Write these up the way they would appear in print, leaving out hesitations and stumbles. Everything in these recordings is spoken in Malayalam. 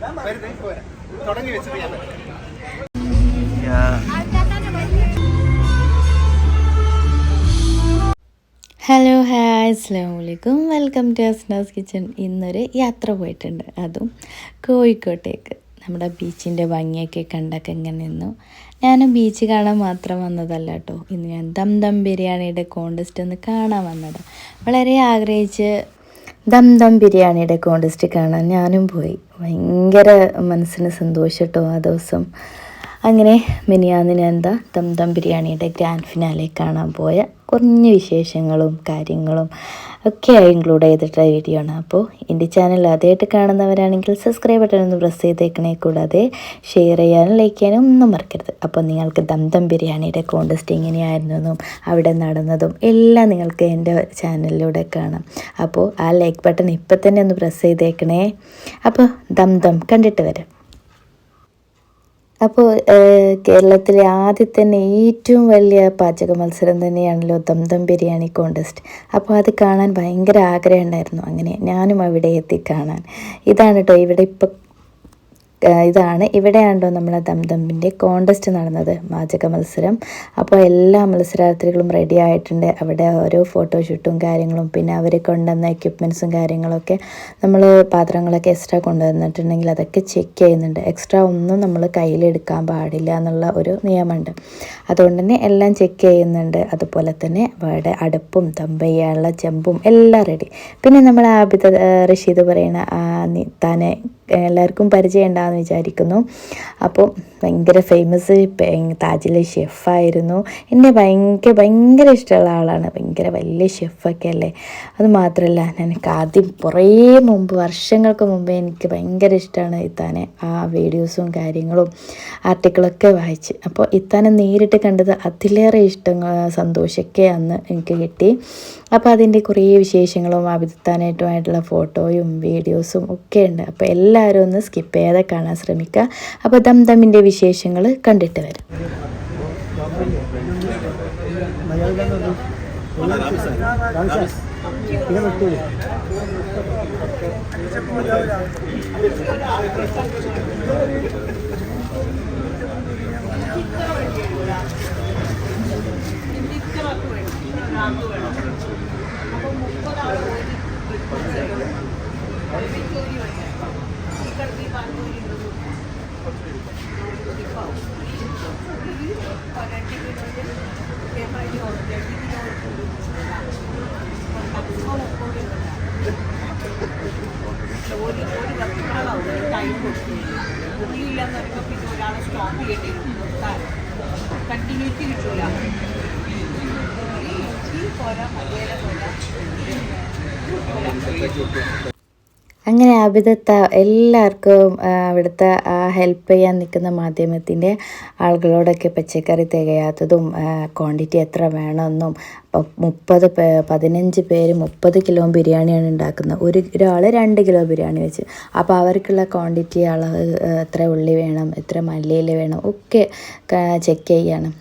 ഹലോ ഹായ് അസ്സലാമു അലൈക്കും, വെൽക്കം ടു അസ്നാസ് കിച്ചൺ. ഇന്നൊരു യാത്ര പോയിട്ടുണ്ട്, അതും കോഴിക്കോട്ടേക്ക്. നമ്മുടെ ബീച്ചിൻ്റെ ഭംഗിയൊക്കെ കണ്ടൊക്കെ ഇങ്ങനെ നിന്നു. ഞാനും ബീച്ച് കാണാൻ മാത്രം വന്നതല്ല കേട്ടോ, ഇന്ന് ഞാൻ ദം ബിരിയാണിയുടെ കോണ്ടസ്റ്റ് ഒന്ന് കാണാൻ വന്നതാണ്. വളരെ ആഗ്രഹിച്ച് ദം ബിരിയാണിയുടെ കോണ്ടസ്റ്റ് കാണാൻ ഞാനും പോയി. ഭയങ്കര മനസ്സിന് സന്തോഷം കേട്ടോ ആ ദിവസം. അങ്ങനെ മിനിയാന്ന് ഞാൻ ദം ബിരിയാണിയുടെ ഗ്രാൻഡ് ഫിനാലെ കാണാൻ പോയ കുറഞ്ഞ വിശേഷങ്ങളും കാര്യങ്ങളും ഒക്കെ ഇൻക്ലൂഡ് ചെയ്തിട്ടുള്ള വീഡിയോ ആണ്. അപ്പോൾ എൻ്റെ ചാനൽ ആദ്യമായിട്ട് കാണുന്നവരാണെങ്കിൽ സബ്സ്ക്രൈബ് ബട്ടൺ ഒന്ന് പ്രസ് ചെയ്തേക്കണേ, കൂടാതെ ഷെയർ ചെയ്യാനും ലൈക്ക് ചെയ്യാനും ഒന്നും മറക്കരുത്. അപ്പോൾ നിങ്ങൾക്ക് ദം ബിരിയാണിയുടെ കോണ്ടസ്റ്റ് എങ്ങനെയായിരുന്നു എന്നും അവിടെ നടന്നതും എല്ലാം നിങ്ങൾക്ക് എൻ്റെ ചാനലിലൂടെ കാണാം. അപ്പോൾ ആ ലൈക്ക് ബട്ടൺ ഇപ്പം തന്നെ ഒന്ന് പ്രസ് ചെയ്തേക്കണേ. അപ്പോൾ ദം കണ്ടിട്ട് വരാം. അപ്പോൾ കേരളത്തിലെ ആദ്യത്തെ ഏറ്റവും വലിയ പാചക മത്സരം തന്നെയാണല്ലോ ദം ബിരിയാണി കോണ്ടസ്റ്റ്. അപ്പോൾ അത് കാണാൻ ഭയങ്കര ആഗ്രഹം ഉണ്ടായിരുന്നു. അങ്ങനെ ഞാനും അവിടെ എത്തി കാണാൻ. ഇതാണ് കേട്ടോ ഇവിടെയാണല്ലോ നമ്മളെ ദമ്മിൻ്റെ കോണ്ടസ്റ്റ് നടന്നത്, പാചക മത്സരം. അപ്പോൾ എല്ലാ മത്സരാർത്ഥികളും റെഡി ആയിട്ടുണ്ട്. അവിടെ ഓരോ ഫോട്ടോഷൂട്ടും കാര്യങ്ങളും, പിന്നെ അവർ കൊണ്ടുവന്ന എക്യുപ്മെൻറ്റ്സും കാര്യങ്ങളൊക്കെ, നമ്മൾ പാത്രങ്ങളൊക്കെ എക്സ്ട്രാ കൊണ്ടുവന്നിട്ടുണ്ടെങ്കിൽ അതൊക്കെ ചെക്ക് ചെയ്യുന്നുണ്ട്. എക്സ്ട്രാ ഒന്നും നമ്മൾ കയ്യിലെടുക്കാൻ പാടില്ല എന്നുള്ള ഒരു നിയമമുണ്ട്. അതുകൊണ്ട് തന്നെ എല്ലാം ചെക്ക് ചെയ്യുന്നുണ്ട്. അതുപോലെ തന്നെ അവിടെ അടുപ്പും ദം ചെയ്യാനുള്ള ചെമ്പും എല്ലാം റെഡി. പിന്നെ നമ്മൾ ആബിദ റഷീദ് പറയുന്ന താനെ എല്ലാവർക്കും പരിചയം ഉണ്ടാകുമെന്ന് വിചാരിക്കുന്നു. അപ്പോൾ ഭയങ്കര ഫേമസ് താജിലെ ഷെഫായിരുന്നു. എന്നെ ഭയങ്കര ഇഷ്ടമുള്ള ആളാണ്. ഭയങ്കര വലിയ ഷെഫൊക്കെ അല്ലേ. അത് മാത്രമല്ല, എനിക്ക് ആദ്യം കുറേ മുമ്പ്, വർഷങ്ങൾക്ക് മുമ്പേ എനിക്ക് ഭയങ്കര ഇഷ്ടമാണ് ഇത്താനെ. ആ വീഡിയോസും കാര്യങ്ങളും ആർട്ടിക്കിളൊക്കെ വായിച്ച്. അപ്പോൾ ഇത്താനെ നേരിട്ട് കണ്ടത് അതിലേറെ സന്തോഷമൊക്കെ അന്ന് എനിക്ക് കിട്ടി. അപ്പോൾ അതിൻ്റെ കുറേ വിശേഷങ്ങളും ആബിദത്താനായിട്ടുമായിട്ടുള്ള ഫോട്ടോയും വീഡിയോസും ഒക്കെ ഉണ്ട്. അപ്പോൾ എല്ലാവരും ഒന്ന് സ്കിപ്പ് ചെയ്യാതെ കാണാൻ ശ്രമിക്കുക. അപ്പോൾ ദമ്മിൻ്റെ വിശേഷങ്ങൾ കണ്ടിട്ട് വരാം. കണ്ടിന്യൂറ്റി കിട്ടൂല. അങ്ങനെ ആബിദത്ത എല്ലാവർക്കും അവിടുത്തെ ഹെൽപ്പ് ചെയ്യാൻ നിൽക്കുന്ന മാധ്യമത്തിൻ്റെ ആളുകളോടൊക്കെ പച്ചക്കറി തികയാത്തതും ക്വാണ്ടിറ്റി എത്ര വേണമെന്നും, 15 പേര് 30 കിലോ ബിരിയാണിയാണ് ഉണ്ടാക്കുന്നത്. ഒരാൾ 2 കിലോ ബിരിയാണി വെച്ച്. അപ്പോൾ അവർക്കുള്ള ക്വാണ്ടിറ്റി, അളവ്, എത്ര ഉള്ളി വേണം, എത്ര മല്ലിയില വേണം ഒക്കെ ചെക്ക് ചെയ്യണം.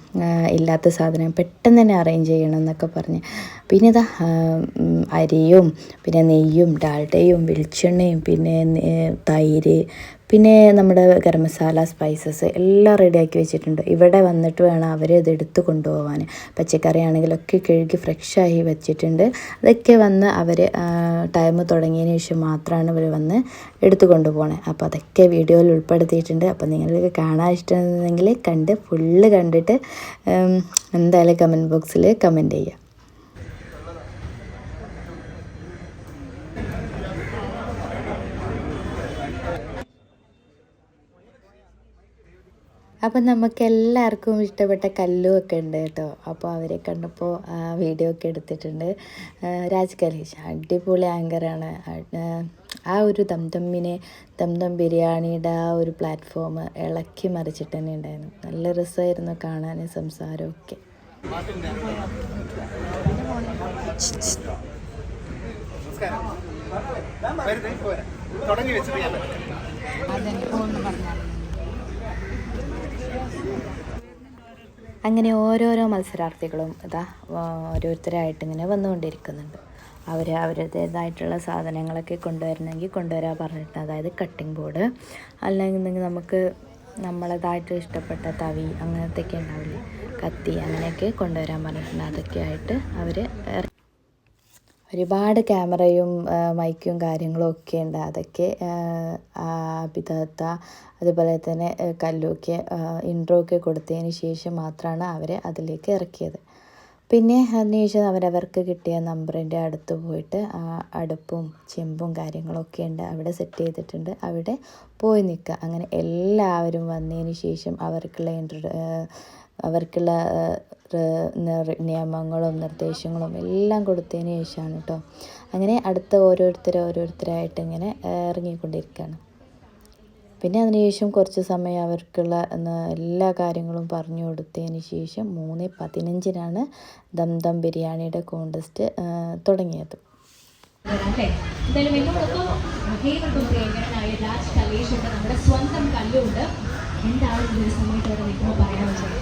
ഇല്ലാത്ത സാധനം പെട്ടെന്ന് തന്നെ അറേഞ്ച് ചെയ്യണം എന്നൊക്കെ പറഞ്ഞ്. പിന്നെ ഇതാ അരിയും, പിന്നെ നെയ്യും, ഡാൽഡയും, വെളിച്ചെണ്ണയും, പിന്നെ തൈര്, പിന്നെ നമ്മുടെ ഗരം മസാല, സ്പൈസസ് എല്ലാം റെഡിയാക്കി വെച്ചിട്ടുണ്ട്. ഇവിടെ വന്നിട്ട് വേണം അവർ ഇത് എടുത്ത് കൊണ്ടുപോകാൻ. പച്ചക്കറി ആണെങ്കിലൊക്കെ കഴുകി ഫ്രഷായി വെച്ചിട്ടുണ്ട്. അതൊക്കെ വന്ന് അവർ ടൈം തുടങ്ങിയതിന് ശേഷം മാത്രമാണ് ഇവർ വന്ന് എടുത്തു കൊണ്ടുപോകണേ. അപ്പോൾ അതൊക്കെ വീഡിയോയിൽ ഉൾപ്പെടുത്തിയിട്ടുണ്ട്. അപ്പോൾ നിങ്ങൾക്ക് കാണാൻ ഇഷ്ടമുണ്ടെങ്കിൽ ഫുള്ള് കണ്ടിട്ട് എന്തായാലും കമൻറ്റ് ബോക്സിൽ കമൻറ്റ് ചെയ്യുക. അപ്പം നമുക്ക് എല്ലാവർക്കും ഇഷ്ടപ്പെട്ട കല്ലും ഒക്കെ ഉണ്ട് കേട്ടോ. അപ്പോൾ അവരെ കണ്ടപ്പോൾ വീഡിയോ ഒക്കെ എടുത്തിട്ടുണ്ട്. രാജ് കലേഷ് അടിപൊളി ആങ്കറാണ്. ആ ഒരു ദം ബിരിയാണിയുടെ ആ ഒരു പ്ലാറ്റ്ഫോം ഇളക്കി മറിച്ചിട്ട് തന്നെ ഉണ്ടായിരുന്നു. നല്ല രസമായിരുന്നു കാണാനും സംസാരമൊക്കെ. അങ്ങനെ ഓരോരോ മത്സരാർത്ഥികളും ഓരോരുത്തരായിട്ട് ഇങ്ങനെ വന്നുകൊണ്ടിരിക്കുന്നുണ്ട്. അവരുടേതായിട്ടുള്ള സാധനങ്ങളൊക്കെ കൊണ്ടുവരണമെങ്കിൽ കൊണ്ടുവരാൻ പറഞ്ഞിട്ടുണ്ട്. അതായത് കട്ടിംഗ് ബോർഡ്, അല്ലെങ്കിൽ നമുക്ക് നമ്മളതായിട്ട് ഇഷ്ടപ്പെട്ട തവി അങ്ങനത്തെയൊക്കെ ഉണ്ടാവില്ലേ, കത്തി, അങ്ങനെയൊക്കെ കൊണ്ടുവരാൻ പറഞ്ഞിട്ടുണ്ട്. അതൊക്കെ ആയിട്ട് അവർ ഒരുപാട് ക്യാമറയും മൈക്കും കാര്യങ്ങളും ഒക്കെ ഉണ്ട്. അതൊക്കെ അഭിദത്ത അതുപോലെ തന്നെ കല്ലുമൊക്കെ ഇൻട്രോ ഒക്കെ കൊടുത്തതിന് ശേഷം മാത്രമാണ് അവരെ അതിലേക്ക് ഇറക്കിയത്. പിന്നെ അതിനുശേഷം അവരവർക്ക് കിട്ടിയ നമ്പറിൻ്റെ അടുത്ത് പോയിട്ട് അടുപ്പും ചെമ്പും കാര്യങ്ങളൊക്കെ ഉണ്ട്, അവിടെ സെറ്റ് ചെയ്തിട്ടുണ്ട്, അവിടെ പോയി നിൽക്കുക. അങ്ങനെ എല്ലാവരും വന്നതിന് ശേഷം അവർക്കുള്ള നിയമങ്ങളും നിർദ്ദേശങ്ങളും എല്ലാം കൊടുത്തതിന് ശേഷമാണ് കേട്ടോ. അങ്ങനെ അടുത്ത ഓരോരുത്തരായിട്ട് ഇങ്ങനെ ഇറങ്ങിക്കൊണ്ടിരിക്കുകയാണ്. പിന്നെ അതിനുശേഷം കുറച്ച് സമയം അവർക്കുള്ള എല്ലാ കാര്യങ്ങളും പറഞ്ഞു കൊടുത്തതിന് ശേഷം 3:15 ദം ബിരിയാണിയുടെ കോണ്ടസ്റ്റ് തുടങ്ങിയത്. നമ്മുടെ സ്വന്തം കല്ലുണ്ട്. എന്താണ് ഈ സമയത്തോടെ നിൽക്കുമ്പോൾ പറയാനുള്ളത്?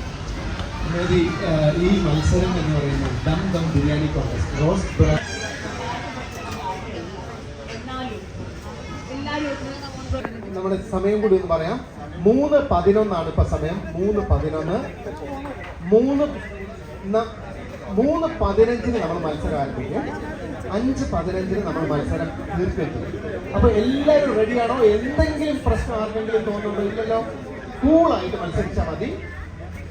ഈ മത്സരം എന്ന് പറയുന്നത് ദം ബിരിയാണി കോൺടെസ്റ്റ് റോസ്റ്റ് നമ്മുടെ സമയം കൂടി ഒന്ന് പറയാം. 3:11 ഇപ്പൊ സമയം. 3:15 നമ്മൾ മത്സരം ആരംഭിക്കും. 5:15 നമ്മൾ മത്സരം നിർത്തിവെക്കും. അപ്പൊ എല്ലാവരും റെഡിയാണോ? എന്തെങ്കിലും പ്രശ്നം ആർക്കെങ്കിലും തോന്നുന്നുണ്ടോ? ഇല്ലല്ലോ. കൂളായിട്ട് മത്സരിച്ചാൽ മതി,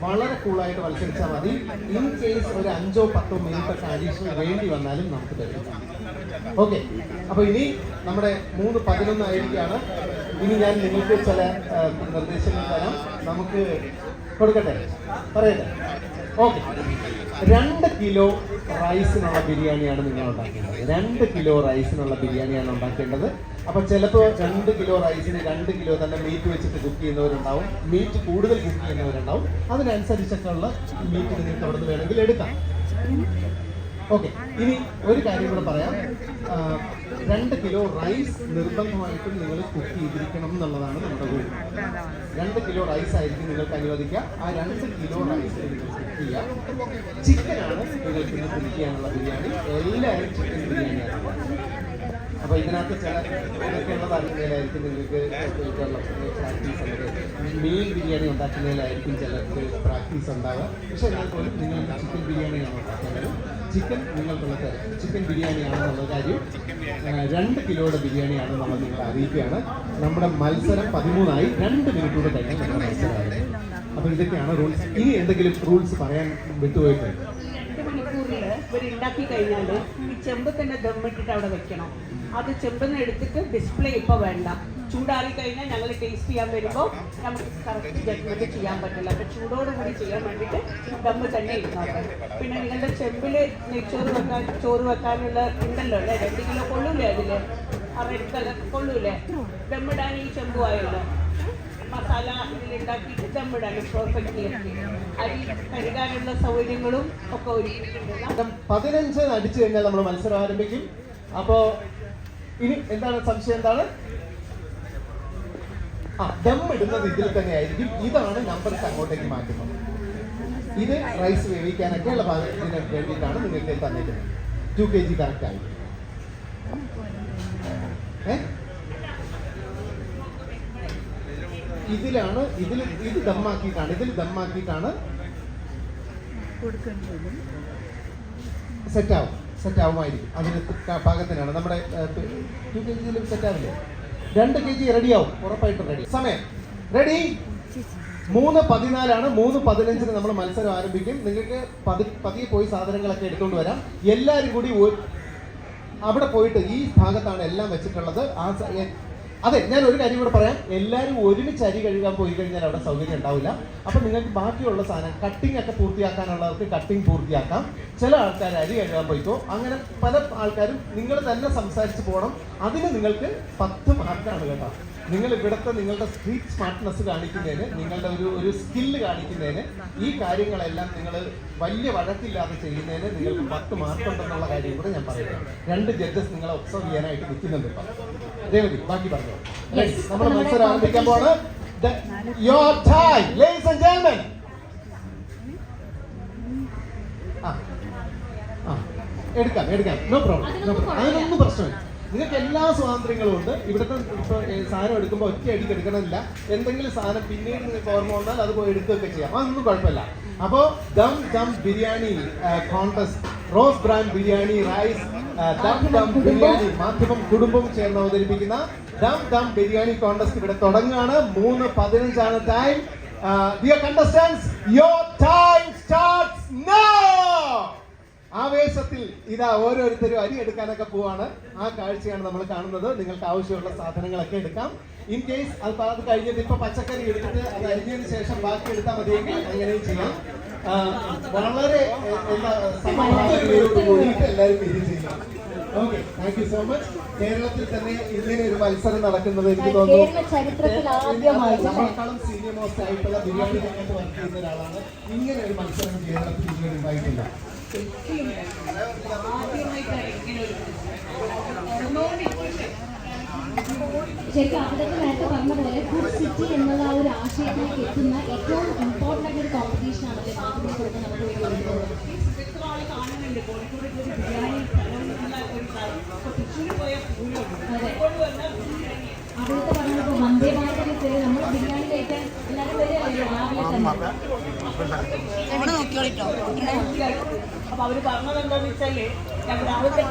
വളരെ കൂളായിട്ട് മത്സരിച്ചാൽ മതി. ഇൻ കേസ് ഒരു 5-10 മിനിറ്റ് അഡീഷണൽ വേണ്ടി വന്നാലും നമുക്ക് തരും. ഓക്കെ, അപ്പൊ ഇനി നമ്മുടെ 3:11 ആയിരിക്കുകയാണ്. ഇനി ഞാൻ നിങ്ങൾക്ക് ചില നിർദ്ദേശങ്ങൾ തരാം. നമുക്ക് കൊടുക്കട്ടെ, പറയട്ടെ? ഓക്കെ, 2 കിലോ റൈസിനുള്ള ബിരിയാണിയാണ് നിങ്ങൾ ഉണ്ടാക്കേണ്ടത്. 2 കിലോ റൈസിനുള്ള ബിരിയാണിയാണ് ഉണ്ടാക്കേണ്ടത്. അപ്പൊ ചിലപ്പോൾ 2 കിലോ റൈസിന് 2 കിലോ തന്നെ മീറ്റ് വെച്ചിട്ട് കുക്ക് ചെയ്യുന്നവരുണ്ടാവും, മീറ്റ് കൂടുതൽ കുക്ക് ചെയ്യുന്നവരുണ്ടാവും. അതിനനുസരിച്ചൊക്കെ ഉള്ള മീറ്റ് നിങ്ങൾക്ക് അവിടെ നിന്ന് വേണമെങ്കിൽ എടുക്കാം. ഓക്കെ, ഇനി ഒരു കാര്യം കൂടെ പറയാം. 2 കിലോ റൈസ് നിർബന്ധമായിട്ടും നിങ്ങൾ കുക്ക് ചെയ്തിരിക്കണം എന്നുള്ളതാണ് നമ്മുടെ റൂൾ. 2 കിലോ റൈസ് ആയിരിക്കും നിങ്ങൾക്ക് അനുവദിക്കുക. ആ 2 കിലോ റൈസ് നിങ്ങൾ കുക്ക് ചെയ്യുക. ചിക്കനാണ് നിങ്ങൾക്ക് ഇന്ന് കുക്ക് ചെയ്യാനുള്ള ബിരിയാണി. എല്ലാവരും ചിക്കൻ ബിരിയാണിയാണ്. അപ്പോൾ ഇതിനകത്ത് ചില ഇതൊക്കെ ഉള്ളത് അറിയുന്നതിലായിരിക്കും നിങ്ങൾക്ക് പ്രാക്ടീസ് ഉള്ളത്. മീൻ ബിരിയാണി ഉണ്ടാക്കുന്നതിലായിരിക്കും ചിലർക്ക് പ്രാക്ടീസ് ഉണ്ടാവുക. പക്ഷേ എന്നാൽ പോലും നിങ്ങൾക്ക് ചിക്കൻ ബിരിയാണിയാണ് ഉണ്ടാക്കേണ്ടത്. ചിക്കൻ നിങ്ങൾക്കുള്ള ചിക്കൻ ബിരിയാണിയാണെന്നുള്ള കാര്യം 2 കിലോയുടെ ബിരിയാണിയാണെന്നുള്ളത് നിങ്ങൾ അറിയിക്കുകയാണ്. നമ്മുടെ മത്സരം 13 2 മിനിറ്റ് കൂടെ കഴിഞ്ഞാൽ നമ്മുടെ മത്സരമായിരുന്നു. അപ്പോൾ ഇതൊക്കെയാണ് റൂൾസ്. ഇനി എന്തെങ്കിലും റൂൾസ് പറയാൻ വിട്ടുപോയിട്ടുണ്ട്? 8 മണിക്കൂറിൽ ഇവർ ഉണ്ടാക്കി കഴിഞ്ഞാൽ ഈ ചെമ്പ് തന്നെ ദമ്മിട്ടിട്ട് അവിടെ വെക്കണം. അത് ചെമ്പെന്ന് എടുത്തിട്ട് ഡിസ്പ്ലേ ഇപ്പോൾ വേണ്ട. ചൂടാറി കഴിഞ്ഞാൽ ഞങ്ങൾ ടേസ്റ്റ് ചെയ്യാൻ വരുമ്പോൾ നമുക്ക് കറക്റ്റ് ജഡ്ജ്മെൻറ്റ് ചെയ്യാൻ പറ്റില്ല. അപ്പോൾ ചൂടോടുകൂടി ചെയ്യാൻ വേണ്ടിയിട്ട് ദമ്മ് തന്നെ ഇരുന്നോട്ടെ. പിന്നെ നിങ്ങളുടെ ചെമ്പിൽ ചോറ് വെക്കാനുള്ള ഉണ്ടല്ലോ അല്ലേ, 2 കിലോ കൊള്ളൂലേ? അതിൽ ആ റെഡ് കളർ കൊള്ളൂലേ? ദമ്മിടാൻ ഈ ചെമ്പുമായല്ലോ. മസാല ഇതിലുണ്ടാക്കിയിട്ട് ദമ്മിടാനും പെർഫെക്റ്റ്ലി അരി കഴുകാനുള്ള സൗകര്യങ്ങളും ഒക്കെ ഒരുക്കിയിട്ടുണ്ട്. 15 അടിച്ചു കഴിഞ്ഞാൽ നമ്മൾ മത്സരം ആരംഭിക്കും. അപ്പോൾ ഇനി എന്താണ് സംശയം? എന്താണ്? ദം ഇടുന്നത് ഇതിൽ തന്നെ ആയിരിക്കും. ഇതാണ് നമ്പർസ് അങ്ങോട്ടേക്ക് മാറ്റുന്നത്. ഇത് റൈസ് വേവിക്കാനൊക്കെയുള്ള ഭാഗത്തിന് വേണ്ടിയിട്ടാണ് നിങ്ങൾക്ക് തന്നിരിക്കുന്നത്. 2 kg കറക്റ്റ് ആയി. ഇതിലാണ് ഇത് ദമ്മാക്കിയിട്ടാണ് സെറ്റാവുമായിരിക്കും. അതിന് പാകത്തിനാണ് നമ്മുടെ 2 kg സെറ്റാവില്ലേ? 2 kg റെഡിയാവും, ഉറപ്പായിട്ടും റെഡി. സമയം റെഡി. 3:14 3:15 നമ്മൾ മത്സരം ആരംഭിക്കും. നിങ്ങൾക്ക് പതിയെ പോയി സാധനങ്ങളൊക്കെ എടുത്തുകൊണ്ട് വരാം. എല്ലാവരും കൂടി അവിടെ പോയിട്ട് ഈ ഭാഗത്താണ് എല്ലാം വെച്ചിട്ടുള്ളത്. അതെ, ഞാൻ ഒരു കാര്യം കൂടെ പറയാം. എല്ലാവരും ഒരുമിച്ച് അരി കഴുകാൻ പോയി കഴിഞ്ഞാൽ അവിടെ സൗകര്യം ഉണ്ടാവില്ല. അപ്പം നിങ്ങൾക്ക് ബാക്കിയുള്ള സാധനം കട്ടിംഗ് ഒക്കെ പൂർത്തിയാക്കാനുള്ളവർക്ക് കട്ടിംഗ് പൂർത്തിയാക്കാം. ചില ആൾക്കാർ അരി കഴുകാൻ പോയിക്കോ. അങ്ങനെ പല ആൾക്കാരും നിങ്ങൾ തന്നെ സംസാരിച്ച് പോകണം. അതിന് നിങ്ങൾക്ക് 10 മാർക്കാണ് കേട്ടോ. നിങ്ങൾ ഇവിടുത്തെ നിങ്ങളുടെ സ്ട്രീറ്റ് സ്മാർട്ട്നെസ് കാണിക്കുന്നതിന്, നിങ്ങളുടെ ഒരു സ്കില്ല് കാണിക്കുന്നതിന്, ഈ കാര്യങ്ങളെല്ലാം നിങ്ങൾ വലിയ വഴക്കില്ലാതെ ചെയ്യുന്നതിന് നിങ്ങൾക്ക് 10 മാർക്ക് ഉണ്ടെന്നുള്ള കാര്യം കൂടെ ഞാൻ പറയുന്നത്. 2 ജഡ്ജസ് നിങ്ങളെ ഒബ്സർവ് ചെയ്യാനായിട്ട് നിൽക്കുന്നുണ്ട്. ഇപ്പം ദേവതി ബാക്കി പറഞ്ഞു. നമ്മൾ മത്സരം ആരംഭിക്കാൻ പോവാണ്. Your time, ladies and gentlemen. എടുക്കാം നോ പ്രോബ്ലം. അതിനൊന്നും പ്രശ്നമില്ല. നിങ്ങൾക്ക് എല്ലാ സ്വാതന്ത്ര്യങ്ങളും ഉണ്ട്. ഇവിടുത്തെ ഇപ്പോൾ സാധനം എടുക്കുമ്പോൾ ഒറ്റ അടിക്ക് എടുക്കണമെന്നില്ല. എന്തെങ്കിലും സാധനം പിന്നീട് നിങ്ങൾക്ക് ഓർമ്മ വന്നാൽ അത് പോയി എടുക്കുകയൊക്കെ ചെയ്യാം. അതൊന്നും കുഴപ്പമില്ല. അപ്പോൾ dum biryani contest, Rose brand biryani rice, dum biryani Madhyamam കുടുംബം ചേർന്ന് അവതരിപ്പിക്കുന്ന ദം ബിരിയാണി കോൺടെസ്റ്റ് ഇവിടെ തുടങ്ങുകയാണ്. 3:15 time. Dear contestants, your time starts now. ആവേശത്തിൽ ഇതാ ഓരോരുത്തരും അരി എടുക്കാനൊക്കെ പോവാണ്. ആ കാഴ്ചയാണ് നമ്മൾ കാണുന്നത്. നിങ്ങൾക്ക് ആവശ്യമുള്ള സാധനങ്ങളൊക്കെ എടുക്കാം. ഇൻ കേസ് അത് കഴിഞ്ഞിട്ട് ഇപ്പൊ പച്ചക്കറി എടുത്തിട്ട് അത് അരിഞ്ഞതിന് ശേഷം ബാക്കി എടുത്താൽ മതിയെങ്കിൽ അങ്ങനെയും ചെയ്യാം. വളരെ സമാധാനത്തോടുകൂടി എല്ലാവരും ഇത് ചെയ്യാം. Okay, thank you so much. കേരളത്തിൽ തന്നെ ഇങ്ങനെ ഒരു മത്സരം നടക്കുന്നത് എനിക്ക് തോന്നുന്നു നമ്മളെക്കാളും സീനിയർ മോസ്റ്റ് ആയിട്ടുള്ള ബിരിയാണി രംഗത്ത് വർക്ക് ചെയ്യുന്ന ഒരാളാണ്. ഇങ്ങനെ ഒരു മത്സരം കേരളത്തിൽ ഇങ്ങനെ ഉണ്ടായിട്ടില്ല. ശരിക്കും അവിടുത്തെ നേരത്തെ പറഞ്ഞ പോലെ ഫുഡ് സിറ്റി എന്നുള്ള ആ ഒരു ആശയത്തിലേക്ക് എത്തുന്ന ഏറ്റവും ഇമ്പോർട്ടൻ്റ് ആയിട്ട് ഒരു കോമ്പറ്റീഷൻ ആണല്ലേ മാധ്യമം കൊടുത്ത് നമുക്ക് അതെ അവിടുത്തെ പറഞ്ഞപ്പോൾ വന്ദേ ഭാരതിൽ കയറി നമ്മൾ ബിരിയാണി കഴിക്കാൻ എല്ലാവരും വരികയല്ലോ രാവിലെ തന്നെ. അപ്പൊ അവര് പറഞ്ഞത് എന്താന്ന് വെച്ചാല് രാവിലത്തെ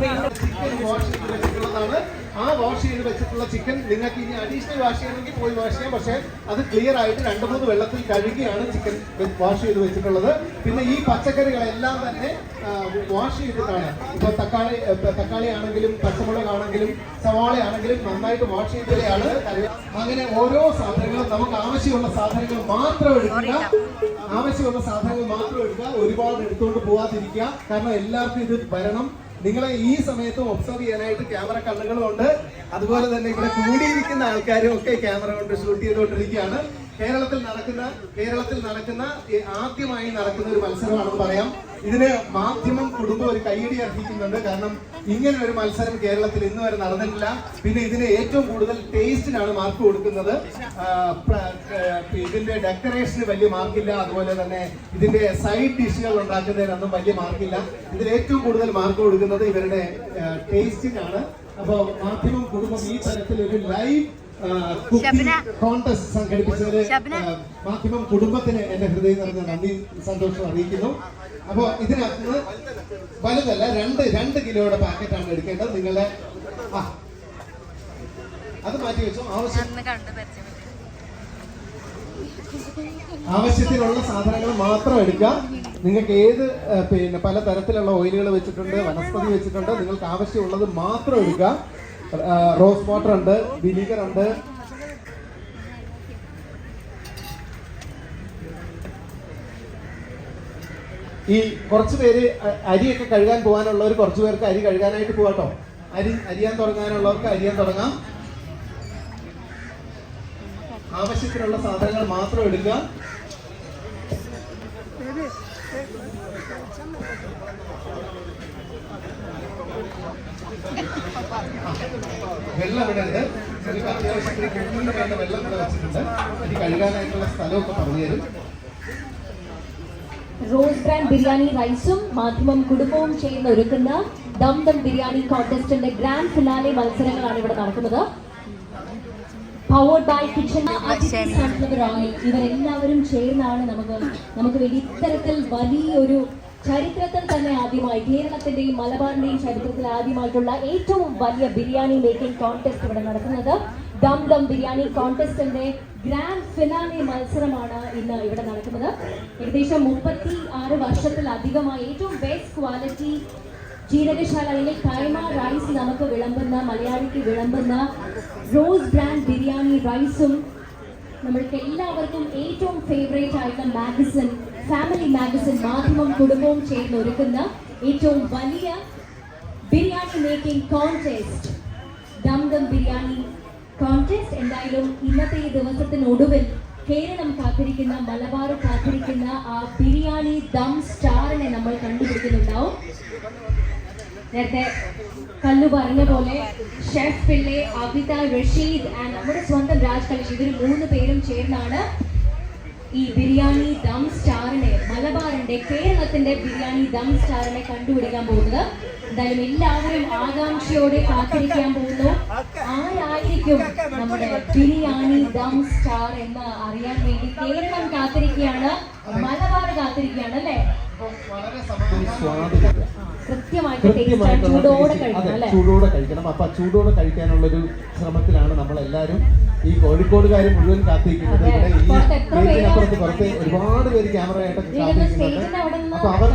ആ വാഷ് ചെയ്ത് വെച്ചിട്ടുള്ള ചിക്കൻ നിങ്ങൾക്ക് ഇനി അഡീഷണൽ വാഷ് ചെയ്യണമെങ്കിൽ പോയി വാഷ് ചെയ്യാം. പക്ഷേ അത് ക്ലിയർ ആയിട്ട് 2-3 വെള്ളത്തിൽ കഴുകിയാണ് ചിക്കൻ വാഷ് ചെയ്ത് വെച്ചിട്ടുള്ളത്. പിന്നെ ഈ പച്ചക്കറികളെല്ലാം തന്നെ വാഷ് ചെയ്തിട്ടാണ്. ഇപ്പോൾ തക്കാളി ആണെങ്കിലും പച്ചമുളക് ആണെങ്കിലും സവാള ആണെങ്കിലും നന്നായിട്ട് വാഷ് ചെയ്തതാണ്. അങ്ങനെ ഓരോ സാധനങ്ങളും നമുക്ക് ആവശ്യമുള്ള സാധനങ്ങൾ മാത്രം എടുക്കുക. ഒരുപാട് എടുത്തുകൊണ്ട് പോവാതിരിക്കുക. കാരണം എല്ലാവർക്കും ഇത് വരണം. നിങ്ങളെ ഈ സമയത്തും ഒബ്സർവ് ചെയ്യാനായിട്ട് ക്യാമറ കണ്ണുകളുണ്ട്. അതുപോലെ തന്നെ ഇവിടെ കൂടിയിരിക്കുന്ന ആൾക്കാരും ഒക്കെ ക്യാമറ കൊണ്ട് ഷൂട്ട് ചെയ്തുകൊണ്ടിരിക്കുകയാണ്. കേരളത്തിൽ നടക്കുന്ന ആദ്യമായി നടക്കുന്ന ഒരു മത്സരമാണെന്ന് പറയാം. ഇതിന് മാധ്യമം കുടുംബം ഒരു കയ്യടി അർഹിക്കുന്നുണ്ട്. കാരണം ഇങ്ങനെ ഒരു മത്സരം കേരളത്തിൽ ഇന്ന് വരെ നടന്നിട്ടില്ല. പിന്നെ ഇതിന് ഏറ്റവും കൂടുതൽ ടേസ്റ്റിനാണ് മാർക്ക് കൊടുക്കുന്നത്. ഇതിന്റെ ഡെക്കറേഷന് വലിയ മാർക്കില്ല. അതുപോലെ തന്നെ ഇതിന്റെ സൈഡ് ഡിഷുകൾ ഉണ്ടാക്കുന്നതിനൊന്നും വലിയ മാർക്കില്ല. ഇതിൽ ഏറ്റവും കൂടുതൽ മാർക്ക് കൊടുക്കുന്നത് ഇവരുടെ ടേസ്റ്റിനാണ്. അപ്പോൾ മാധ്യമം കുടുംബം ഈ തരത്തിലൊരു ലൈവ് കോൺടെസ്റ്റ് സംഘടിപ്പിച്ചതിന് മാധ്യമം കുടുംബത്തിന് എന്റെ ഹൃദയം നിറഞ്ഞ നന്ദി സന്തോഷം അറിയിക്കുന്നു. അപ്പോ ഇതിനകത്ത് വലുതല്ല, 2 കിലോയുടെ പാക്കറ്റാണ് എടുക്കേണ്ടത്. നിങ്ങളുടെ അത് മാറ്റി വെച്ചു. ആവശ്യത്തിനുള്ള സാധനങ്ങൾ മാത്രം എടുക്കുക. നിങ്ങൾക്ക് ഏത് പിന്നെ പല തരത്തിലുള്ള ഓയിലുകൾ വെച്ചിട്ടുണ്ട്, വനസ്പതി വെച്ചിട്ടുണ്ട്. നിങ്ങൾക്ക് ആവശ്യമുള്ളത് മാത്രം എടുക്കുക. റോസ് വാട്ടർ ഉണ്ട്, വിനീഗർ ഉണ്ട്. ഈ കുറച്ച് പേര് അരിയൊക്കെ കഴുകാൻ പോകാനുള്ളവർ കുറച്ച് പേർക്ക് അരി കഴുകാനായിട്ട് പോകാട്ടോ. അരിയാൻ തുടങ്ങാനുള്ളവർക്ക് അരിയാൻ തുടങ്ങാം. ആവശ്യത്തിനുള്ള സാധനങ്ങൾ മാത്രം എടുക്കുക. വെള്ളം ഇവിടെ ഉണ്ട്. നിങ്ങൾക്ക് അത്യാവശ്യത്തിന് കുഞ്ഞിന് വേണ്ട വെള്ളം ഇവിടെ വെച്ചിട്ടുണ്ട്. അരി കഴുകാനായിട്ടുള്ള സ്ഥലമൊക്കെ പറഞ്ഞു തരും. റോസ് ബ്രാൻഡ് ബിരിയാണി റൈസും മാധ്യമം കുടുംബവും ചെയ്യുന്ന ഒരുക്കുന്ന ദം ബിരിയാണി കോൺടെസ്റ്റിന്റെ ഗ്രാൻഡ് ഫിനാലെ മത്സരങ്ങളാണ് ഇവിടെ നടക്കുന്നത്. Powered by kitchen sunflower oil. ഇവരെല്ലാവരും ചേർന്നാണ് നമുക്ക് വേണ്ടി ഇത്തരത്തിൽ വലിയൊരു ചരിത്രത്തിൽ തന്നെ ആദ്യമായി, കേരളത്തിന്റെയും മലബാറിന്റെയും ചരിത്രത്തിൽ ആദ്യമായിട്ടുള്ള ഏറ്റവും വലിയ ബിരിയാണി മേക്കിംഗ് കോൺടെസ്റ്റ് ഇവിടെ നടക്കുന്നത്. ദം ബിരിയാണി കോൺടെസ്റ്റിന്റെ ഗ്രാൻഡ് ഫിനാലെ മത്സരമാണ് ഇന്ന് ഇവിടെ നടക്കുന്നത്. ഏകദേശം 36 വർഷത്തിലധികമായി ഏറ്റവും ബെസ്റ്റ് ക്വാളിറ്റി ജീരകശാല അല്ലെങ്കിൽ കൈമ റൈസ് നമുക്ക് മലയാളിക്ക് വിളമ്പുന്ന റോസ് ബ്രാൻഡ് ബിരിയാണി റൈസും നമ്മൾക്ക് എല്ലാവർക്കും ഏറ്റവും ഫേവറേറ്റ് ആയിട്ടുള്ള മാഗസിൻ, ഫാമിലി മാഗസിൻ മാധ്യമം കുടുംബവും ചേർന്ന് ഒരുക്കുന്ന ഏറ്റവും വലിയ biryani making contest dum biryani contest. എന്തായാലും ഇന്നത്തെ ഈ ദിവസത്തിനൊടുവിൽ കേരളം കാത്തിരിക്കുന്ന, മലബാർ കാത്തിരിക്കുന്ന ആ ബിരിയാണി ദം സ്റ്റാറിനെ നമ്മൾ കണ്ടുപിടിക്കുന്നുണ്ടാവും. നേരത്തെ കല്ലു പറഞ്ഞ പോലെ ഷെഫ് പിള്ളെ, അവിത, റഷീദ് ആൻഡ് നമ്മുടെ സ്വന്തം രാജ് കലിഷ്, ഇവർ 3 പേരും ചേർന്നാണ് ഈ ബിരിയാണി ദം സ്റ്റാറിനെ, മലബാറിന്റെ കേരളത്തിന്റെ ബിരിയാണി ദം സ്റ്റാറിനെ കണ്ടുപിടിക്കാൻ പോകുന്നത്. എന്തായാലും എല്ലാവരും ആകാംക്ഷയോടെ കാത്തിരിക്കാൻ പോകുന്നു. ആരായിരിക്കും നമ്മുടെ ബിരിയാണി ദം സ്റ്റാർ എന്ന് അറിയാൻ വേണ്ടി കേരളം കാത്തിരിക്കുകയാണ്, മലബാർ കാത്തിരിക്കുകയാണ് അല്ലേ? കൃത്യമായിട്ട് ചൂടോടെ കഴിക്കണം. അപ്പൊ ചൂടോടെ കഴിക്കാനുള്ളൊരു ശ്രമത്തിലാണ് നമ്മളെല്ലാരും. ഈ കോഴിക്കോടുകാർ മുഴുവൻ കാത്തിരിക്കുന്നത്. ഇവിടെ ഈ ഗേറ്റിനപ്പുറത്ത് പുറത്ത് ഒരുപാട് പേര് ക്യാമറ ആയിട്ടൊക്കെ കാത്തിരിക്കുന്നുണ്ട്. അപ്പൊ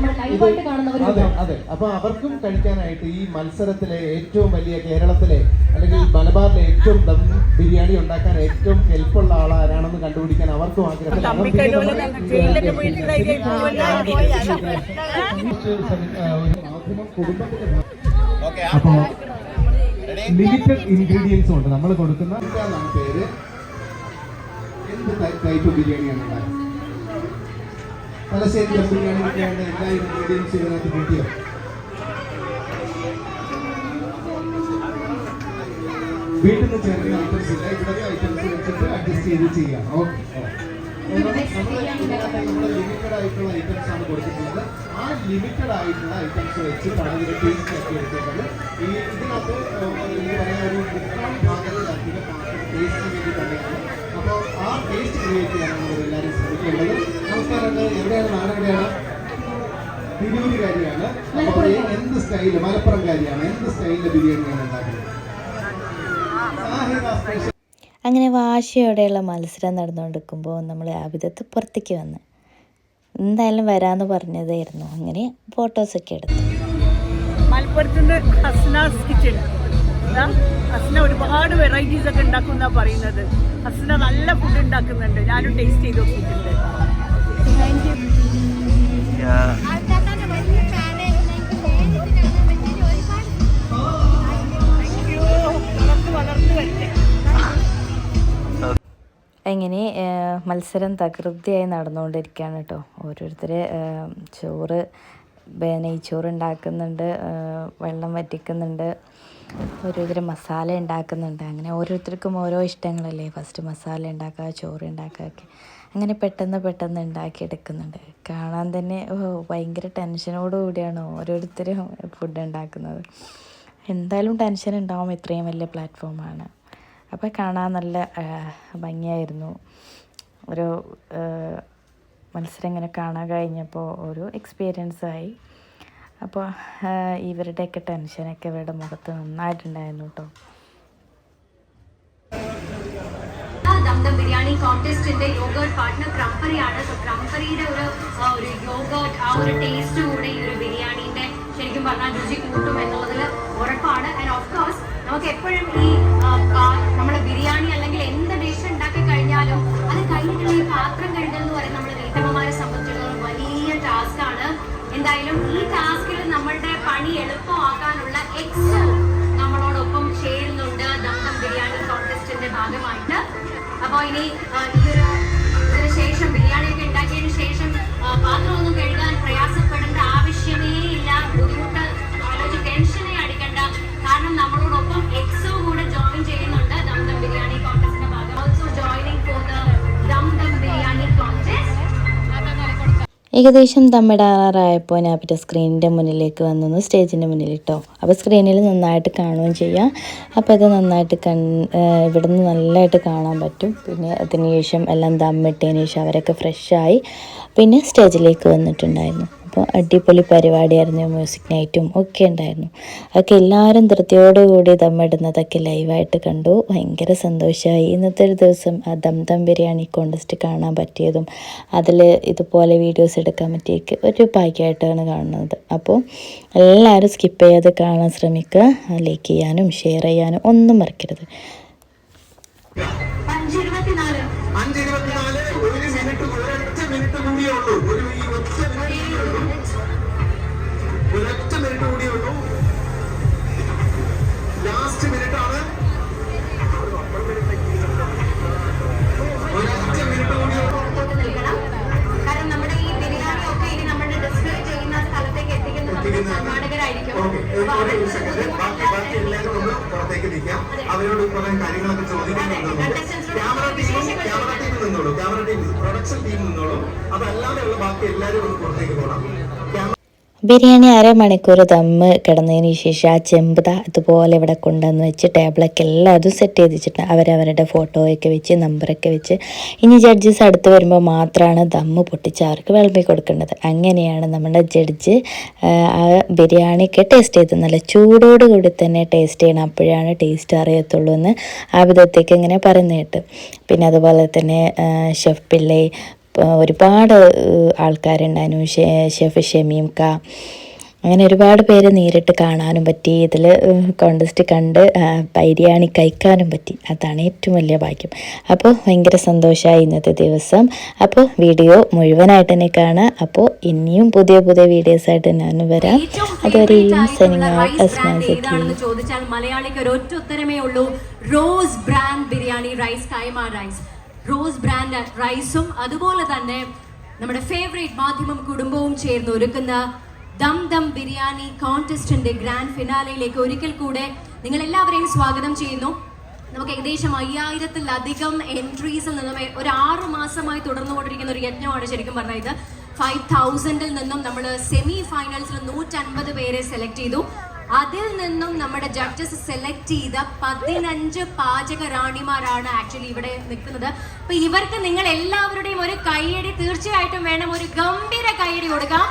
അതെ അപ്പൊ അവർക്കും കഴിക്കാനായിട്ട് ഈ മത്സരത്തിലെ ഏറ്റവും വലിയ കേരളത്തിലെ അല്ലെങ്കിൽ മലബാറിലെ ഏറ്റവും ദം ബിരിയാണി ഉണ്ടാക്കാൻ ഏറ്റവും ഹെൽപ്പുള്ള ആളാരാണെന്ന് കണ്ടുപിടിക്കാൻ അവർക്കും ആഗ്രഹം. അപ്പോ ലിമിറ്റഡ് ഇൻഗ്രീഡിയൻസും ഉണ്ട് നമ്മൾ കൊടുക്കുന്ന. പേര് എന്ത് ടൈപ്പ് ബിരിയാണിയാണ് ഉണ്ടാക്കുന്നത്? തലശ്ശേരി ദം ബിരിയാണി വേണ്ട എല്ലാ ഇൻഗ്രീഡിയൻസും ഇതിനകത്ത് കിട്ടിയോ? വീട്ടിൽ നിന്ന് ചേർക്കുന്ന ഐറ്റംസ് ഇല്ല, ഇവിടെ ഐറ്റംസ് വെച്ചിട്ട് അഡ്ജസ്റ്റ് ചെയ്ത് ചെയ്യാം. ഓക്കെ, നമ്മൾ ലിമിറ്റഡ് ആയിട്ടുള്ള ഐറ്റംസ് ആണ് കൊടുത്തിട്ടുള്ളത്. ആ ലിമിറ്റഡ് ആയിട്ടുള്ള ഐറ്റംസ് വെച്ചിട്ടാണ് ഇതിന്റെ ടേസ്റ്റ് ആക്കി എടുക്കുന്നത്. ഈ ഇതിനകത്ത് പറയാൻ ഒരു ഡിഫറെന്റ് ഭാഗത്തിലധികം ടേസ്റ്റിന് വേണ്ടി തന്നെയാണ്. അപ്പോൾ ആ ടേസ്റ്റ് ക്രിയേറ്റ് ചെയ്യാനാണ് നമ്മൾ എല്ലാവരും ശ്രമിക്കേണ്ടത്. നമസ്കാരം, എവിടെയാണ്? നാടെവിടെയാണ്? തിരൂരുകാരിയാണ്. അപ്പോൾ എന്ത് സ്റ്റൈല്? മലപ്പുറംകാരിയാണ്. എന്ത് സ്റ്റൈലിലെ ബിരിയാണിയാണ് ഉണ്ടാക്കുന്നത്? അങ്ങനെ വാശിയോടെയുള്ള മത്സരം നടന്നുകൊണ്ടിരിക്കുമ്പോൾ നമ്മൾ ആബിദത്ത് പുറത്തേക്ക് വന്ന് എന്തായാലും വരാമെന്ന് പറഞ്ഞതായിരുന്നു. അങ്ങനെ ഫോട്ടോസൊക്കെ എടുത്തു. മലപ്പുറത്തുനിന്ന് ഹസ്നാസ് കിച്ചൺ. ഹസ്ന ഒരുപാട് വെറൈറ്റീസ് ഒക്കെ ഉണ്ടാക്കുന്ന പറയുന്നത്. ഹസ്ന നല്ല ഫുഡ് ഉണ്ടാക്കുന്നുണ്ട്, ഞാനും ടേസ്റ്റ് ചെയ്ത് നോക്കിയിട്ടുണ്ട്. വളർന്നു വരട്ടെ. അങ്ങനെ മത്സരം തകൃതിയായി നടന്നുകൊണ്ടിരിക്കുകയാണ് കേട്ടോ. ഓരോരുത്തർ ചോറ് നെയ്ച്ചോറ് ഉണ്ടാക്കുന്നുണ്ട്, വെള്ളം വറ്റിക്കുന്നുണ്ട്, ഓരോരുത്തർ മസാല ഉണ്ടാക്കുന്നുണ്ട്. അങ്ങനെ ഓരോരുത്തർക്കും ഓരോ ഇഷ്ടങ്ങളല്ലേ. ഫസ്റ്റ് മസാല ഉണ്ടാക്കുക, ചോറ് ഉണ്ടാക്കുക ഒക്കെ. അങ്ങനെ പെട്ടെന്ന് ഉണ്ടാക്കിയെടുക്കുന്നുണ്ട്. കാണാൻ തന്നെ ഭയങ്കര ടെൻഷനോട് കൂടിയാണ് ഓരോരുത്തരും ഫുഡ് ഉണ്ടാക്കുന്നത്. എന്തായാലും ടെൻഷൻ ഉണ്ടാവും, ഇത്രയും വലിയ പ്ലാറ്റ്ഫോമാണ്. അപ്പോൾ കാണാൻ നല്ല ഭംഗിയായിരുന്നു. ഒരു മത്സരം ഇങ്ങനെ കാണാൻ കഴിഞ്ഞപ്പോൾ ഒരു എക്സ്പീരിയൻസായി. അപ്പോൾ ഇവരുടെയൊക്കെ ടെൻഷനൊക്കെ ഇവരുടെ മുഖത്ത് നന്നായിട്ടുണ്ടായിരുന്നു കേട്ടോ. ദം ബിരിയാണി കോntestന്റെ യോഗേർട്ട് പാർട്ട്ണർ ക്രംപരിയാണ്. സോ ക്രംപരിയുടെ ഒരു യോഗേർട്ട് ആ ഒരു ടേസ്റ്റ് കൂടെ ഈ ഒരു ബിരിയാണിന്റെ ശരിക്കും പറഞ്ഞാൽ രുചി കൂട്ടും എന്നുള്ളതിൽ ഉറപ്പാണ്. ആൻഡ് ഓഫ് കോഴ്സ് നമുക്ക് എപ്പോഴും ഈ നമ്മുടെ ബിരിയാണി അല്ലെങ്കിൽ എന്ത് ഡിഷ് ഉണ്ടാക്കി കഴിഞ്ഞാലും അത് കഴിഞ്ഞിട്ടുള്ള ഈ പാത്രം കഴുകൽ എന്ന് പറയുന്നത് നമ്മുടെ വീട്ടമ്മമാരെ സംബന്ധിച്ചിടത്തോളം വലിയ ടാസ്ക് ആണ്. എന്തായാലും ഈ ടാസ്കിൽ നമ്മളുടെ പണി എളുപ്പമാക്കാനുള്ള എക്സോ നമ്മളോടൊപ്പം ചേരുന്നുണ്ട് ദം ബിരിയാണി കോntestന്റെ ഭാഗമായിട്ട്. അപ്പോൾ ഇനി ഇതിന് ശേഷം ബിരിയാണിയൊക്കെ ഉണ്ടാക്കിയതിന് ശേഷം പാത്രമൊന്നും കഴുകാൻ പ്രയാസപ്പെടേണ്ട ആവശ്യമേ ഇല്ല, ബുദ്ധിമുട്ട് ആലോചിച്ച് ടെൻഷനെ അടിക്കണ്ട. കാരണം നമ്മളോടൊപ്പം എക്സോ കൂടെ ജോയിൻ ചെയ്യുന്നുണ്ട് ദം ബിരിയാണി കോntestന്റെ ഭാഗം. Also joining for the dum biryani contest. ഏകദേശം തമ്മിടാറായപ്പോൾ ഞാൻ പിന്നെ സ്ക്രീനിൻ്റെ മുന്നിലേക്ക് വന്നു, സ്റ്റേജിൻ്റെ മുന്നിലിട്ടോ. അപ്പോൾ സ്ക്രീനിൽ നന്നായിട്ട് കാണുകയും ചെയ്യാം. അപ്പോൾ ഇത് നന്നായിട്ട് ഇവിടെ നിന്ന് നല്ലതായിട്ട് കാണാൻ പറ്റും. പിന്നെ അതിന് ശേഷം എല്ലാം ദമ്മിട്ടതിന് ശേഷം അവരൊക്കെ ഫ്രഷായി പിന്നെ സ്റ്റേജിലേക്ക് വന്നിട്ടുണ്ടായിരുന്നു. അപ്പോൾ അടിപൊളി പരിപാടിയായിരുന്നു. മ്യൂസിക് നൈറ്റും ഒക്കെ ഉണ്ടായിരുന്നു. അതൊക്കെ എല്ലാവരും ധൃതിയോടുകൂടി ദമ്മിടുന്നതൊക്കെ ലൈവായിട്ട് കണ്ടു. ഭയങ്കര സന്തോഷമായി. ഇന്നത്തെ ഒരു ദിവസം ആ ദം ബിരിയാണി കോൺടെസ്റ്റ് കാണാൻ പറ്റിയതും അതിൽ ഇതുപോലെ വീഡിയോസ് എടുക്കാൻ പറ്റിയേക്ക് ഒരു ഭാഗ്യമായിട്ടാണ് കാണുന്നത്. അപ്പോൾ എല്ലാവരും സ്കിപ്പ് ചെയ്യാതെ കാണാൻ ശ്രമിക്കുക. ലൈക്ക് ചെയ്യാനും ഷെയർ ചെയ്യാനും ഒന്നും മറക്കരുത്. 1 മിനിറ്റ് കൂടിയേ ഉള്ളൂ. ലാസ്റ്റ് മിനിറ്റ് ആണ്. 1 മിനിറ്റ് കൂടിയേ ഉള്ളൂ. കാരണം നമ്മുടെ ഈ ബിരിയാണി ഒക്കെ ഇനി നമ്മുടെ ഡിസ്പ്ലേ ചെയ്യുന്ന സ്ഥലത്തേക്ക് എത്തിക്കുന്നത് നമ്മുടെ സംഘാടകരായിരിക്കും. ബാക്കി എല്ലാവരും ഒന്ന് പുറത്തേക്ക് നിൽക്കാം. അവരോട് കുറെ കാര്യങ്ങളൊക്കെ ചോദിക്കുന്നുണ്ടോ? ക്യാമറ ടീം നിന്നോളൂ. ക്യാമറ ടീം പ്രൊഡക്ഷൻ ടീം നിന്നോളും. അതല്ലാതെയുള്ള ബാക്കി എല്ലാവരും ഒന്ന് പുറത്തേക്ക് പോകണം. ബിരിയാണി അരമണിക്കൂർ ദമ്മ് കിടന്നതിന് ശേഷം ആ ചെമ്പ് ഇതുപോലെ ഇവിടെ കൊണ്ടുവന്ന് വെച്ച് ടേബിളൊക്കെ എല്ലാം അതും സെറ്റ് ചെയ്ത് വെച്ചിട്ട് അവരവരുടെ ഫോട്ടോയൊക്കെ വെച്ച് നമ്പറൊക്കെ വെച്ച് ഇനി ജഡ്ജസ് അടുത്ത് വരുമ്പോൾ മാത്രമാണ് ദമ്മ് പൊട്ടിച്ച് അവർക്ക് വിളമ്പി കൊടുക്കേണ്ടത്. അങ്ങനെയാണ് നമ്മുടെ ജഡ്ജ് ആ ബിരിയാണിയൊക്കെ ടേസ്റ്റ് ചെയ്ത് നല്ല ചൂടോട് കൂടി തന്നെ ടേസ്റ്റ് ചെയ്യണം, അപ്പോഴാണ് ടേസ്റ്റ് അറിയത്തുള്ളൂ എന്ന് ആ വിധത്തേക്ക് ഇങ്ങനെ പറയുന്നത് കേട്ട്. പിന്നെ അതുപോലെ തന്നെ ഷെഫ് പിള്ളൈ ഒരുപാട് ആൾക്കാരുണ്ടായിരുന്നു, ഷെഫ് ഷമീം ക, അങ്ങനെ ഒരുപാട് പേര് നേരിട്ട് കാണാനും പറ്റി. ഇതിൽ കോണ്ടസ്റ്റ് കണ്ട് ബിരിയാണി കഴിക്കാനും പറ്റി. അതാണ് ഏറ്റവും വലിയ ഭാഗ്യം. അപ്പോൾ ഭയങ്കര സന്തോഷമായി ഇന്നത്തെ ദിവസം. അപ്പോൾ വീഡിയോ മുഴുവനായിട്ട് തന്നെ കാണാം. അപ്പോൾ ഇനിയും പുതിയ പുതിയ വീഡിയോസായിട്ട് ഞാൻ വരാം. അതുവരെയും ചോദിച്ചാൽ മലയാളിക്ക് ഒരു ഒറ്റ ഉത്തരമേ ഉള്ളൂ, റോസ് ബ്രാൻഡ് ബിരിയാണി റൈസ്, കൈമ റൈസ്. റോസ് ബ്രാൻഡ് റൈസും അതുപോലെ തന്നെ നമ്മുടെ ഫേവറേറ്റ് മാധ്യമം കുടുംബവും ചേർന്ന് ഒരുക്കുന്ന ദം ദം ബിരിയാണി കോൺടെസ്റ്റിന്റെ ഗ്രാൻഡ് ഫിനാലയിലേക്ക് ഒരിക്കൽ കൂടെ നിങ്ങൾ എല്ലാവരെയും സ്വാഗതം ചെയ്യുന്നു. നമുക്ക് ഏകദേശം 5000-ലധികം എൻട്രീസിൽ നിന്നും ഒരു 6 മാസമായി തുടർന്നുകൊണ്ടിരിക്കുന്ന ഒരു യജ്ഞമാണ് ശരിക്കും പറഞ്ഞാൽ ഇത്. 5000-ൽ നിന്നും നമ്മൾ സെമി ഫൈനൽസിൽ 150 പേരെ സെലക്ട് ചെയ്തു. അതിൽ നിന്നും നമ്മുടെ ജഡ്ജസ് സെലക്ട് ചെയ്ത 15 പാചക റാണിമാരാണ് ആക്ച്വലി ഇവിടെ നിൽക്കുന്നത്. അപ്പൊ ഇവർക്ക് നിങ്ങൾ എല്ലാവരുടെയും ഒരു കൈയടി തീർച്ചയായിട്ടും വേണം, ഒരു ഗംഭീര കൈയടി കൊടുക്കാം.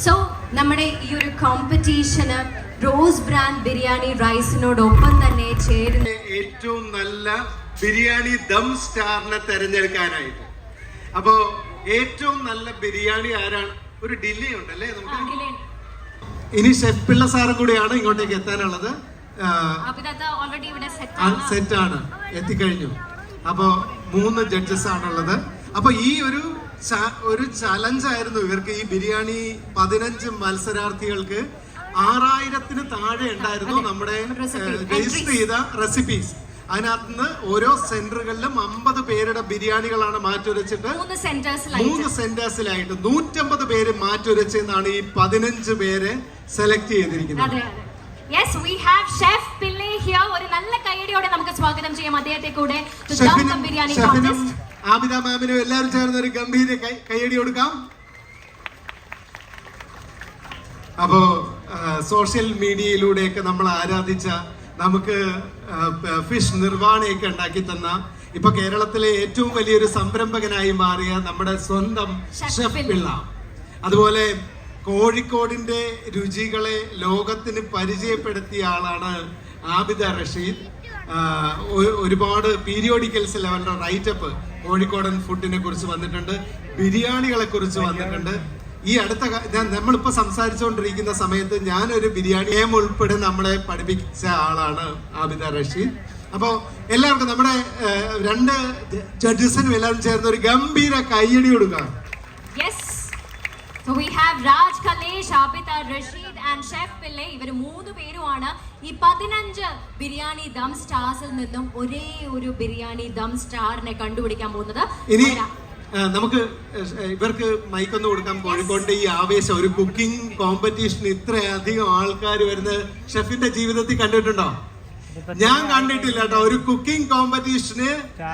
സോ നമ്മുടെ ഈ ഒരു കോമ്പറ്റീഷന് റോസ് ബ്രാൻഡ് ബിരിയാണി റൈസിനോടൊപ്പം തന്നെ ചേരുന്ന ഏറ്റവും നല്ല ബിരിയാണി ദം സ്റ്റാറിനെ തെരഞ്ഞെടുക്കാനായിട്ട്. അപ്പോ ഏറ്റവും നല്ല ബിരിയാണി ആരാണ്? ഒരു ഡിലേ ഉണ്ടല്ലേ നമുക്ക്. ഇനി ഷെഫ് പിള്ള സാറും കൂടിയാണ് ഇങ്ങോട്ടേക്ക് എത്താനുള്ളത്. സെറ്റാണ്, എത്തിക്കഴിഞ്ഞു. അപ്പോ 3 ജഡ്ജസ് ആണുള്ളത്. അപ്പൊ ഈ ഒരു ചലഞ്ചായിരുന്നു ഇവർക്ക്. ഈ ബിരിയാണി 15 മത്സരാർത്ഥികൾക്ക് 6000-ന് താഴെ ഉണ്ടായിരുന്നു നമ്മുടെ രജിസ്റ്റർ ചെയ്ത റെസിപ്പീസ്. അതിനകത്ത് നിന്ന് ഓരോ സെന്ററുകളിലും 50 പേരുടെ ബിരിയാണികളാണ് മാറ്റുരച്ചിട്ട് 3 സെന്റേഴ്സിലായിട്ട് 150 പേര് മാറ്റുരച്ചെന്നാണ് ഈ 15 പേരെ സെലക്ട് ചെയ്തിരിക്കുന്നത്. Yes, we have Chef Pillai here. ഒരു നല്ല കൈയടിയോടെ നമുക്ക് സ്വാഗതം ചെയ്യാം അദ്ദേഹത്തെ കൂടെ. ഷെഫിനും ആബിദ മാമിനും എല്ലാവരും ചേർന്ന് ഒരു ഗംഭീര കൈയടി കൊടുക്കാം. അപ്പോ സോഷ്യൽ മീഡിയയിലൂടെയൊക്കെ നമ്മൾ ആരാധിച്ച, നമുക്ക് ഫിഷ് നിർവാണയൊക്കെ ഉണ്ടാക്കി തന്ന, ഇപ്പൊ കേരളത്തിലെ ഏറ്റവും വലിയൊരു സംരംഭകനായി മാറിയ നമ്മുടെ സ്വന്തം ഷെഫ് പിള്ള, അതുപോലെ കോഴിക്കോടിന്റെ രുചികളെ ലോകത്തിന് പരിചയപ്പെടുത്തിയ ആളാണ് ആബിദ റഷീദ്. ഒരുപാട് പീരിയോഡിക്കൽസ് ലെവലിന്റെ റൈറ്റപ്പ് കോഴിക്കോടൻ ഫുഡിനെ കുറിച്ച് വന്നിട്ടുണ്ട്, ബിരിയാണികളെ കുറിച്ച് വന്നിട്ടുണ്ട്. ഈ അടുത്ത നമ്മളിപ്പോ സംസാരിച്ചുകൊണ്ടിരിക്കുന്ന സമയത്ത് ഞാനൊരു ബിരിയാണി ഉൾപ്പെടെ നമ്മളെ പഠിപ്പിച്ച ആളാണ് ആബിദ റഷീദ്. അപ്പോ എല്ലാവർക്കും നമ്മുടെ 2 ജഡ്ജസിനും എല്ലാവരും ചേർന്ന് ഒരു ഗംഭീര കയ്യടി കൊടുക്കാം. So we have Raj Kalesh, Abida Rashid and Chef Pillai. ഇവർ 3 പേരുമാണ് ഈ 15 ബിരിയാണി ദം സ്റ്റാർസിൽ നിന്നും ഒരേ ഒരു ബിരിയാണി ദം സ്റ്റാറിനെ കണ്ടുപിടിക്കാൻ പോകുന്നത്. ഇനി നമുക്ക് ഇവർക്ക് മൈക്കൊന്ന് കൊടുക്കാം. കോഴിക്കോട്ടെ ഈ ആവേശം, ഒരു കുക്കിംഗ് കോമ്പറ്റീഷന് ഇത്രയധികം ആൾക്കാർ വരുന്നത് ഷെഫിന്റെ ജീവിതത്തിൽ കണ്ടിട്ടുണ്ടോ? ഞാൻ കണ്ടിട്ടില്ല കേട്ടോ. ഒരു കുക്കിംഗ് കോമ്പറ്റീഷന്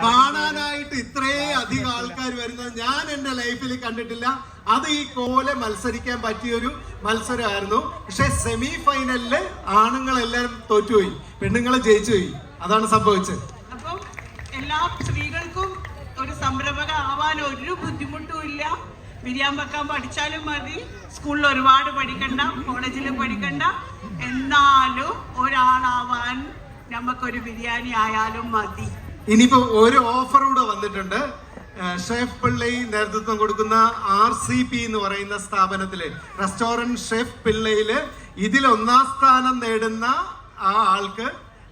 കാണാനായിട്ട് ഇത്രയും അധികം ആൾക്കാർ വരുന്നത് ഞാൻ എന്റെ ലൈഫിൽ കണ്ടിട്ടില്ല. അത് ഈ പോലെ മത്സരിക്കാൻ പറ്റിയൊരു മത്സരമായിരുന്നു. പക്ഷെ സെമി ഫൈനലില് ആണുങ്ങളെല്ലാരും തോറ്റുപോയി, പെണ്ണുങ്ങളെ ജയിച്ചുപോയി. അതാണ് സംഭവിച്ചത്. അപ്പം എല്ലാ സ്ത്രീകൾക്കും ഒരു സംരംഭക ആവാൻ ഒരു ബുദ്ധിമുട്ടും ഇല്ല. ബിരിയാണി വെക്കാൻ പഠിച്ചാലും മതി. സ്കൂളിൽ ഒരുപാട് പഠിക്കണ്ട, കോളേജിൽ പഠിക്കണ്ട. എന്നാലും ഒരാളാവാൻ നമുക്കൊരു ബിരിയാണി ആയാലും മതി. ഇനിയിപ്പോ ഒരു ഓഫർ കൂടെ വന്നിട്ടുണ്ട്. ഷെഫ് പിള്ളൈ നേതൃത്വം കൊടുക്കുന്ന RCP എന്ന് പറയുന്ന സ്ഥാപനത്തില്, റെസ്റ്റോറന്റ് ഷെഫ് പിള്ളയില് ഇതിൽ 1ാം സ്ഥാനം നേടുന്ന ആ ആൾക്ക്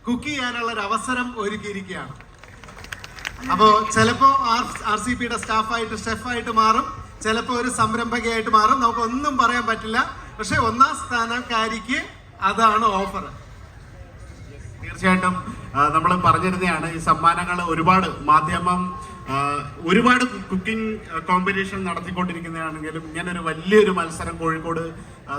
കുക്ക് ചെയ്യാനുള്ള ഒരു അവസരം ഒരുക്കിയിരിക്കുകയാണ്. അപ്പോ ചിലപ്പോ RCPയുടെ സ്റ്റാഫായിട്ട് ഷെഫായിട്ട് മാറും, ചിലപ്പോ ഒരു സംരംഭകയായിട്ട് മാറും. നമുക്കൊന്നും പറയാൻ പറ്റില്ല. പക്ഷെ 1ാം സ്ഥാനക്കാരിക്ക് അതാണ് ഓഫർ. തീർച്ചയായിട്ടും നമ്മൾ പറഞ്ഞിരുന്നതാണ് ഈ സമ്മാനങ്ങൾ ഒരുപാട് മാധ്യമം ഒരുപാട് കുക്കിംഗ് കോമ്പറ്റീഷൻ നടത്തിക്കൊണ്ടിരിക്കുന്നതാണെങ്കിലും ഇങ്ങനൊരു വലിയൊരു മത്സരം കോഴിക്കോട്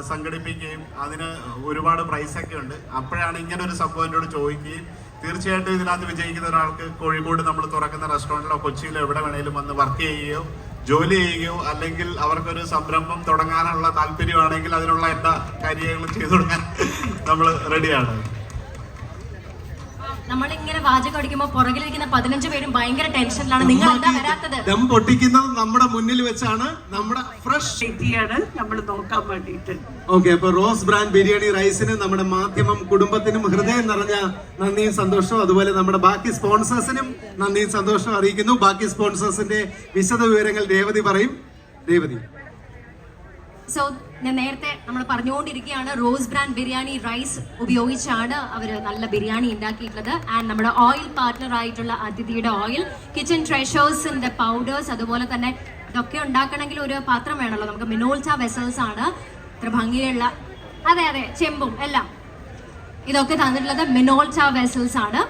സംഘടിപ്പിക്കുകയും അതിന് ഒരുപാട് പ്രൈസൊക്കെ ഉണ്ട്. അപ്പോഴാണ് ഇങ്ങനൊരു സംഭവം എന്നോട് ചോദിക്കുകയും തീർച്ചയായിട്ടും ഇതിനകത്ത് വിജയിക്കുന്ന ഒരാൾക്ക് കോഴിക്കോട് നമ്മൾ തുറക്കുന്ന റെസ്റ്റോറൻറ്റിലോ കൊച്ചിയിലോ എവിടെ വേണേലും വന്ന് വർക്ക് ചെയ്യുകയോ ജോലി ചെയ്യുകയോ അല്ലെങ്കിൽ അവർക്കൊരു സംരംഭം തുടങ്ങാനുള്ള താല്പര്യമാണെങ്കിൽ അതിനുള്ള എല്ലാ കാര്യങ്ങളും ചെയ്തു കൊടുക്കാൻ നമ്മൾ റെഡിയാണ്. നമ്മളിങ്ങനെ വാചകം അടിക്കുമ്പോൾ പുറകിലിരിക്കുന്ന 15 പേരും ഭയങ്കര ടെൻഷനിലാണ്. നിങ്ങൾ എന്താ വരാത്തത്? ദം പൊട്ടിക്കുന്നത് നമ്മുടെ മുന്നിൽ വെച്ചാണ്. നമ്മുടെ ഫ്രഷ് രീതിയാണ് നമ്മൾ നോക്കാൻ വേണ്ടിയിട്ട്. ഓക്കെ, അപ്പൊ റോസ് ബ്രാൻഡ് ബിരിയാണി റൈസിന് നമ്മുടെ മാധ്യമം കുടുംബത്തിനും ഹൃദയം നിറഞ്ഞ നന്ദിയും സന്തോഷവും, അതുപോലെ നമ്മുടെ ബാക്കി സ്പോൺസേഴ്സിനും നന്ദിയും സന്തോഷവും അറിയിക്കുന്നു. ബാക്കി സ്പോൺസേഴ്സിന്റെ വിശദ വിവരങ്ങൾ രേവതി പറയും. രേവതി. സോ ഞാൻ നേരത്തെ നമ്മൾ പറഞ്ഞുകൊണ്ടിരിക്കുകയാണ്, റോസ് ബ്രാൻഡ് ബിരിയാണി റൈസ് ഉപയോഗിച്ചാണ് അവർ നല്ല ബിരിയാണി ഉണ്ടാക്കിയിട്ടുള്ളത്. ആൻഡ് നമ്മുടെ ഓയിൽ പാർട്ട്ണർ ആയിട്ടുള്ള അതിഥിയുടെ ഓയിൽ, കിച്ചൺ ട്രഷേഴ്സിന്റെ പൗഡേഴ്സ്, അതുപോലെ തന്നെ ഇതൊക്കെ ഉണ്ടാക്കണമെങ്കിൽ ഒരു പാത്രം വേണമല്ലോ. നമുക്ക് മിനോൾച്ച വെസൽസ് ആണ് ഇത്ര ഭംഗിയുള്ള, അതെ അതെ ചെമ്പും എല്ലാം ഇതൊക്കെ തന്നിട്ടുള്ളത് മിനോൾച്ച വെസൽസ് ആണ്.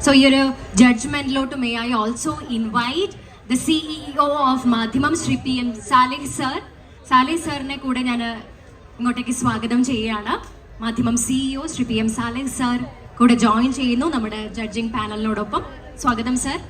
So your judgment may I also invite the CEO of Madhyamam, Shri PM Saleh sir. Saleh sir ne kude njan ingottekku swagatham cheyyana. Madhyamam CEO Shri PM Saleh sir kude join cheyyunnu nammade judging panel nodoppam. Swagatham sir.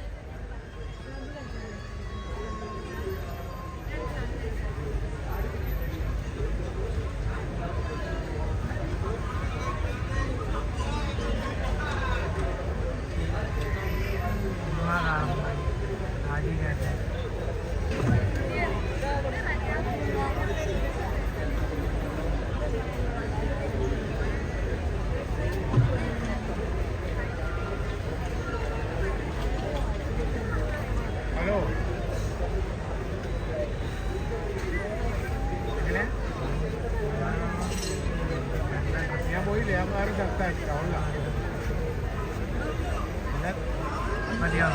മതിയോ?